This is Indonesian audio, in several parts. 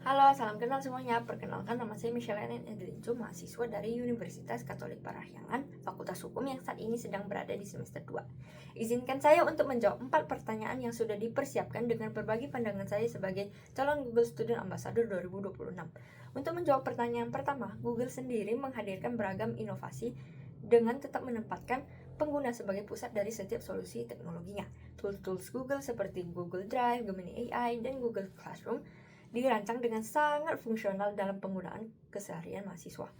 Halo, salam kenal semuanya. Perkenalkan, nama saya Michelle Enen Edlincu, mahasiswa dari Universitas Katolik Parahyangan, Fakultas Hukum yang saat ini sedang berada di semester 2. Izinkan saya untuk menjawab 4 pertanyaan yang sudah dipersiapkan dengan berbagi pandangan saya sebagai calon Google Student Ambassador 2026. Untuk menjawab pertanyaan pertama, Google sendiri menghadirkan beragam inovasi dengan tetap menempatkan pengguna sebagai pusat dari setiap solusi teknologinya. Tools Google seperti Google Drive, Gemini AI, dan Google Classroom dirancang dengan sangat fungsional dalam penggunaan keseharian mahasiswa.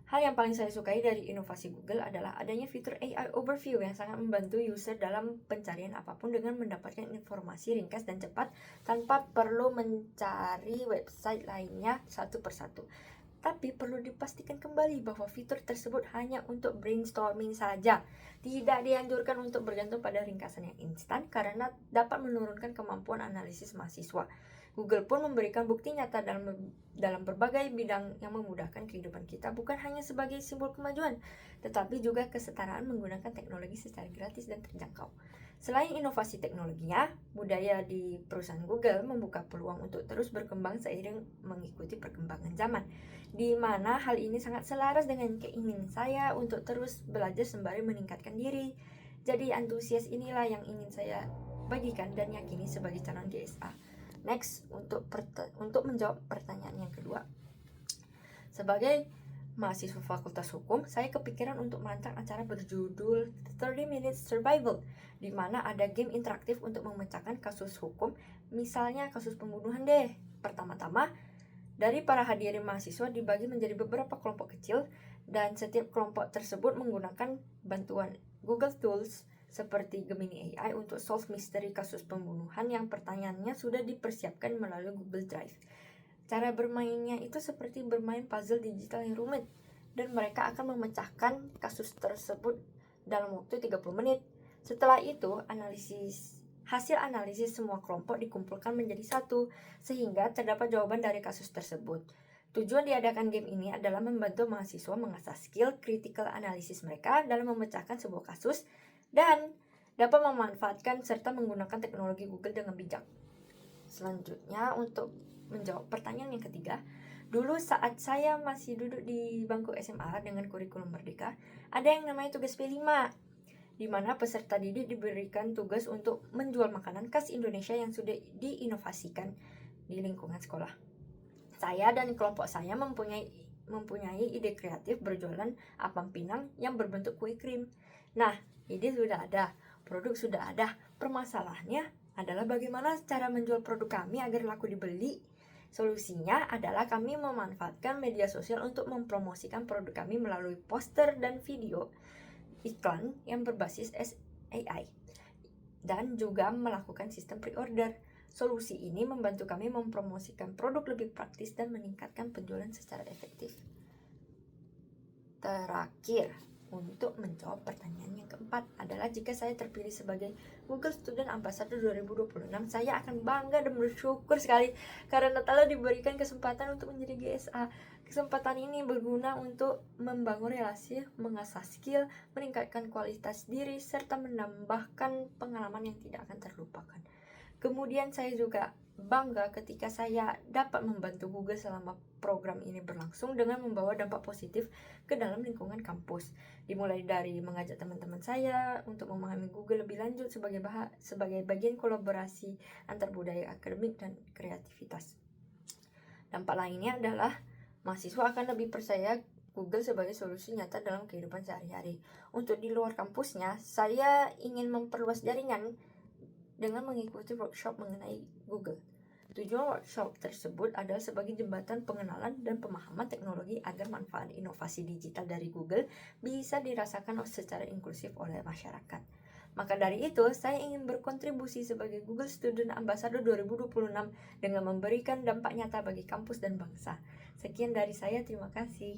Hal yang paling saya sukai dari inovasi Google adalah adanya fitur AI Overview yang sangat membantu user dalam pencarian apapun dengan mendapatkan informasi ringkas dan cepat tanpa perlu mencari website lainnya satu persatu. Tapi perlu dipastikan kembali bahwa fitur tersebut hanya untuk brainstorming saja. Tidak dianjurkan untuk bergantung pada ringkasan yang instan karena dapat menurunkan kemampuan analisis mahasiswa. Google pun memberikan bukti nyata dalam berbagai bidang yang memudahkan kehidupan kita, bukan hanya sebagai simbol kemajuan, tetapi juga kesetaraan menggunakan teknologi secara gratis dan terjangkau. Selain inovasi teknologinya, budaya di perusahaan Google membuka peluang untuk terus berkembang seiring mengikuti perkembangan zaman, di mana hal ini sangat selaras dengan keinginan saya untuk terus belajar sembari meningkatkan diri. Jadi antusias inilah yang ingin saya bagikan dan yakini sebagai calon GSA. Next, untuk menjawab pertanyaan yang kedua. Sebagai mahasiswa Fakultas Hukum, saya kepikiran untuk merancang acara berjudul 30 Minutes Survival, di mana ada game interaktif untuk memecahkan kasus hukum, misalnya kasus pembunuhan deh. Pertama-tama, dari para hadirin mahasiswa dibagi menjadi beberapa kelompok kecil, dan setiap kelompok tersebut menggunakan bantuan Google Tools seperti Gemini AI untuk solve misteri kasus pembunuhan yang pertanyaannya sudah dipersiapkan melalui Google Drive. Cara bermainnya itu seperti bermain puzzle digital yang rumit, dan mereka akan memecahkan kasus tersebut dalam waktu 30 menit. Setelah itu, hasil analisis semua kelompok dikumpulkan menjadi satu, sehingga terdapat jawaban dari kasus tersebut. Tujuan diadakan game ini adalah membantu mahasiswa mengasah skill critical analysis mereka dalam memecahkan sebuah kasus dan dapat memanfaatkan serta menggunakan teknologi Google dengan bijak. Selanjutnya, untuk menjawab pertanyaan yang ketiga, dulu saat saya masih duduk di bangku SMA dengan kurikulum Merdeka, ada yang namanya tugas P5, di mana peserta didik diberikan tugas untuk menjual makanan khas Indonesia yang sudah diinovasikan di lingkungan sekolah. Saya dan kelompok saya mempunyai ide kreatif berjualan apam pinang yang berbentuk kue krim. Nah, ide sudah ada, produk sudah ada. Permasalahannya adalah bagaimana cara menjual produk kami agar laku dibeli. Solusinya adalah kami memanfaatkan media sosial untuk mempromosikan produk kami melalui poster dan video iklan yang berbasis AI dan juga melakukan sistem pre-order. Solusi ini membantu kami mempromosikan produk lebih praktis dan meningkatkan penjualan secara efektif. Terakhir, untuk menjawab pertanyaan yang keempat adalah jika saya terpilih sebagai Google Student Ambassador 2026, saya akan bangga dan bersyukur sekali karena telah diberikan kesempatan untuk menjadi GSA. Kesempatan ini berguna untuk membangun relasi, mengasah skill, meningkatkan kualitas diri, serta menambahkan pengalaman yang tidak akan terlupakan. Kemudian saya juga bangga ketika saya dapat membantu Google selama program ini berlangsung dengan membawa dampak positif ke dalam lingkungan kampus. Dimulai dari mengajak teman-teman saya untuk memahami Google lebih lanjut sebagai bagian kolaborasi antar budaya akademik dan kreativitas. Dampak lainnya adalah mahasiswa akan lebih percaya Google sebagai solusi nyata dalam kehidupan sehari-hari. Untuk di luar kampusnya, saya ingin memperluas jaringan dengan mengikuti workshop mengenai Google. Tujuan workshop tersebut adalah sebagai jembatan pengenalan dan pemahaman teknologi agar manfaat inovasi digital dari Google bisa dirasakan secara inklusif oleh masyarakat. Maka dari itu, saya ingin berkontribusi sebagai Google Student Ambassador 2026 dengan memberikan dampak nyata bagi kampus dan bangsa. Sekian dari saya, terima kasih.